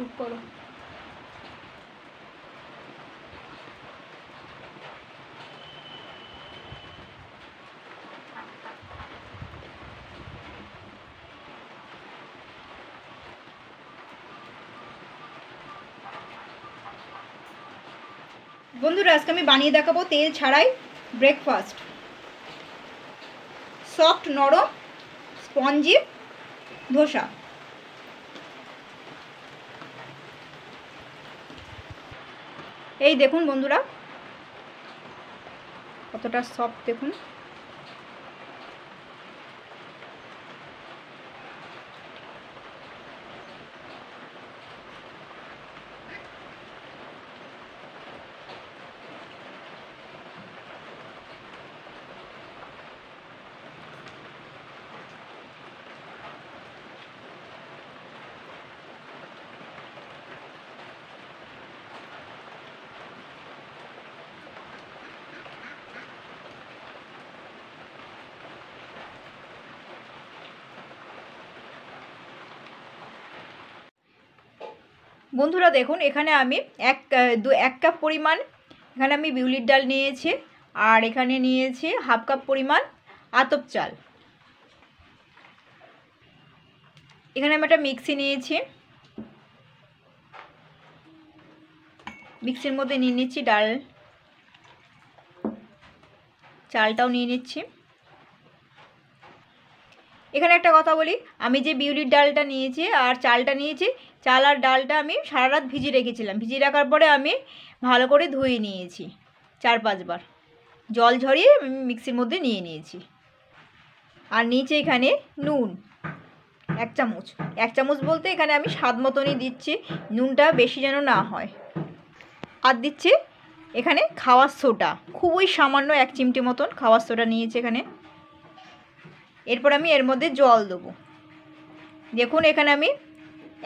চুপ করো। বন্ধুরা আজকে আমি বানিয়ে দেখাবো তেল ছাড়াই ব্রেকফাস্ট। সফট নরম স্পঞ্জি ধোসা। এই দেখুন বন্ধুরা কতটা সফট দেখুন। বন্ধুরা দেখুন এখানে আমি এক কাপ পরিমাণ এখানে আমি বিউলির ডাল নিয়েছি, আর এখানে নিয়েছি হাফ কাপ পরিমাণ আতপ চাল। এখানে আমি একটা মিক্সি নিয়েছি, মিক্সির মধ্যে নিয়ে নিচ্ছি ডাল, চালটাও নিয়ে নিচ্ছি। এখানে একটা কথা বলি, আমি যে বিউলির ডালটা নিয়েছি আর চালটা নিয়েছি, চাল আর ডালটা আমি সারা রাত ভিজিয়ে রেখেছিলাম। ভিজিয়ে রাখার পরে আমি ভালো করে ধুয়ে নিয়েছি 4-5 বার, জল ঝরিয়ে আমি মিক্সির মধ্যে নিয়ে নিয়েছি। আর নিচে এখানে নুন 1 চামচ, 1 চামচ বলতে এখানে আমি স্বাদ মতনই দিচ্ছি, নুনটা বেশি যেন না হয়। আর দিচ্ছি এখানে খাওয়ার সোডা, খুবই সামান্য 1 চিমটি মতন খাওয়ার সোডা নিয়েছি এখানে। এরপর আমি এর মধ্যে জল দেবো। দেখুন এখানে আমি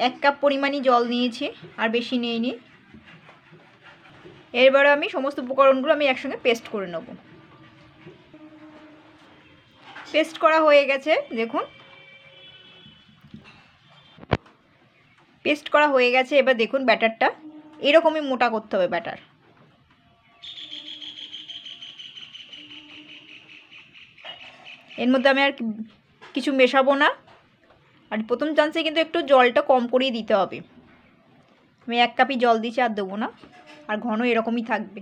1 কাপ পরিমাণই জল নিয়েছি, আর বেশি নিইনি। এরপরে আমি সমস্ত উপকরণগুলো আমি একসঙ্গে পেস্ট করে নেব। পেস্ট করা হয়ে গেছে, দেখুন পেস্ট করা হয়ে গেছে। এবার দেখুন ব্যাটারটা এরকমই মোটা করতে হবে ব্যাটার। এর মধ্যে আমি আর কিছু মেশাবো না, আর প্রথম চান্সে কিন্তু একটু জলটা কম করেই দিতে হবে। আমি 1 কাপই জল দিচ্ছি, আর দেবো না, আর ঘন এরকমই থাকবে।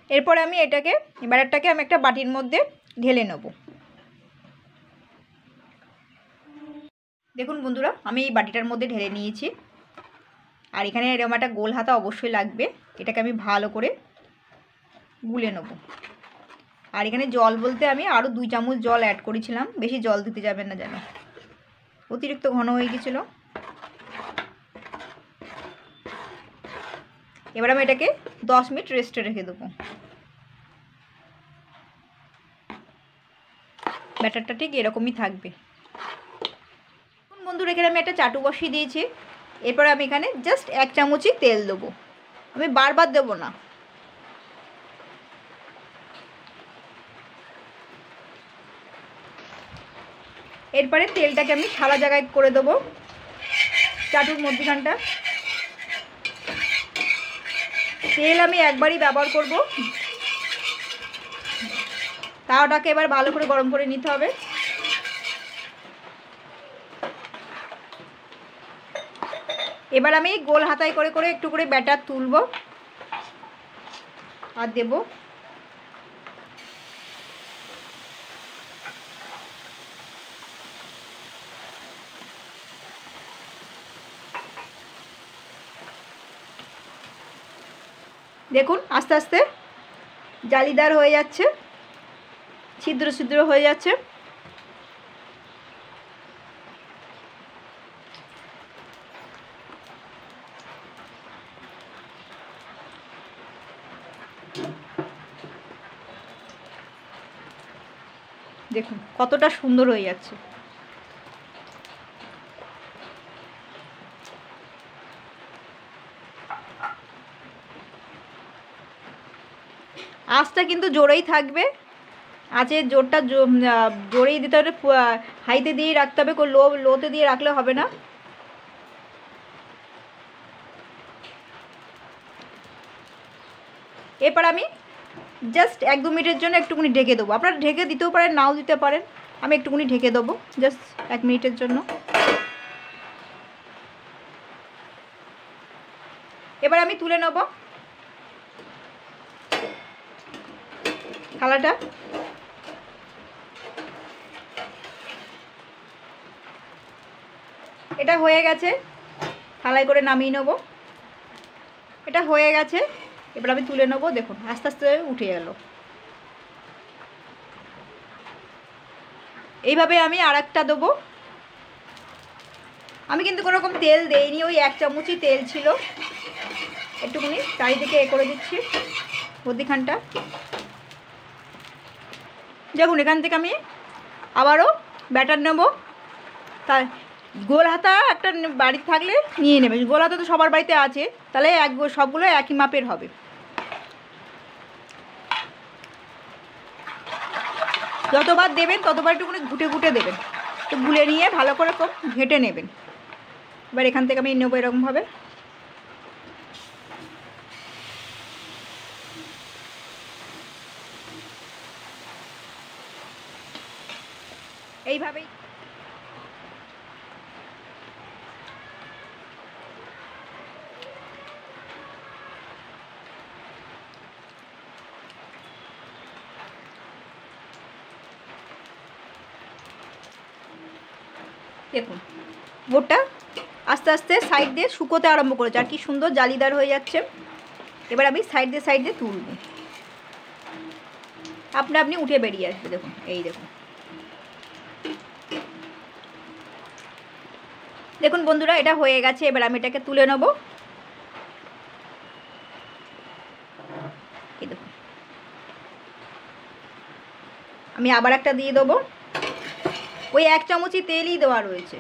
এরপর আমি ব্যাটারটাকে আমি একটা বাটির মধ্যে ঢেলে নেব। দেখুন বন্ধুরা আমি এই বাটিটার মধ্যে ঢেলে নিয়েছি, আর এখানে এরকম একটা গোল হাতা অবশ্যই লাগবে। এটাকে আমি ভালো করে গুলে নেব। আর এখানে জল বলতে আমি আরও 2 চামচ জল অ্যাড করেছিলাম, বেশি জল দিতে যাবেন না যেন, অতিরিক্ত ঘন হয়ে গেছিলো। এবার আমি এটাকে 10 মিনিট রেস্টে রেখে দেবো। ব্যাটারটা ঠিক এরকমই থাকবে। বন্ধুরা এখানে আমি একটা চাটু বসিয়ে দিয়েছি। এরপর আমি এখানে জাস্ট 1 চামচই তেল দেবো, আমি বারবার দেবো না। এরপরে তেলটাকে আমি সারা জায়গায় করে দেবো, চাটুর মধ্যখানটা। তেল আমি একবারই ব্যবহার করব, তাওটাকে এবার ভালো করে গরম করে নিতে হবে। এবার আমি গোল হাতায় করে করে একটু করে ব্যাটার তুলব আর দেব। দেখুন আস্তে আস্তে জালিদার হয়ে যাচ্ছে, ছিদ্র ছিদ্র হয়ে যাচ্ছে। দেখুন কতটা সুন্দর হয়ে যাচ্ছে। আঁচটা কিন্তু জোরেই থাকবে, আঁচের জোরটা জোরেই দিতে হবে, হাইতে দিয়ে রাখতে হবে, লোতে দিয়ে রাখলে হবে না। এরপর আমি জাস্ট 1-2 মিনিটের জন্য একটুখানি ঢেকে দেবো। আপনারা ঢেকে দিতেও পারেন, নাও দিতে পারেন। আমি একটুখানি ঢেকে দেবো জাস্ট 1 মিনিটের জন্য। এবার আমি তুলে নেব থালাটা। এটা হয়ে গেছে, থালায় করে নামিয়ে নেব। এটা হয়ে গেছে, এবার আমি তুলে নেব। দেখুন আস্তে আস্তে উঠে গেল। এইভাবে আমি আর একটা দেবো। আমি কিন্তু কোনো রকম তেল দেইনি, ওই 1 চামচই তেল ছিল। একটুখানি চারিদিকে করে দিচ্ছি মধ্যিখানটা। দেখুন এখান থেকে আমি আবারও ব্যাটার নেব। তাই গোল হাতা একটা বাড়িতে থাকলে নিয়ে নেবে। গোল হাতা তো সবার বাড়িতে আছে, তাহলে সবগুলো একই মাপের হবে। যতবার দেবেন ততবার একটুখানি ঘুটে ঘুটে দেবেন, তো গুলে নিয়ে ভালো করে ঘেটে নেবেন। এবার এখান থেকে আমি নেবো এরকমভাবে। এইভাবেই দেখুন বোটটা আস্তে আস্তে সাইড দিয়ে শুকোতে আরম্ভ করেছে, আর কি সুন্দর জালিদার হয়ে যাচ্ছে। এবার আমি সাইড দিয়ে তুলব, আপনি উঠে বেরিয়ে আসবে। দেখুন এই দেখুন, দেখুন বন্ধুরা এটা হয়ে গেছে। এবার আমি এটাকে তুলে নেব। এই দেখুন আমি আবার একটা দিয়ে দেবো। ওই 1 চামচই তেলই দেওয়া রয়েছে।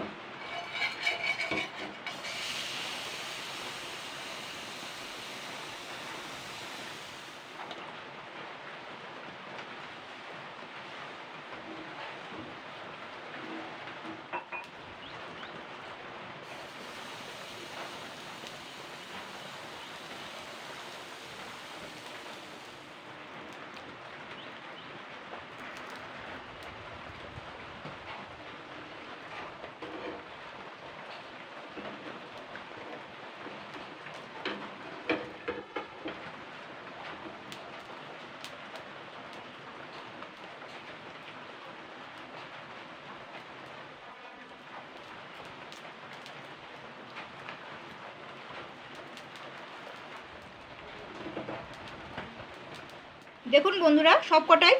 দেখুন বন্ধুরা সব কটাই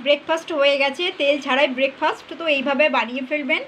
ব্রেকফাস্ট হয়ে গেছে, তেল ছাড়াই ব্রেকফাস্ট। তো এইভাবে বানিয়ে ফেলবেন।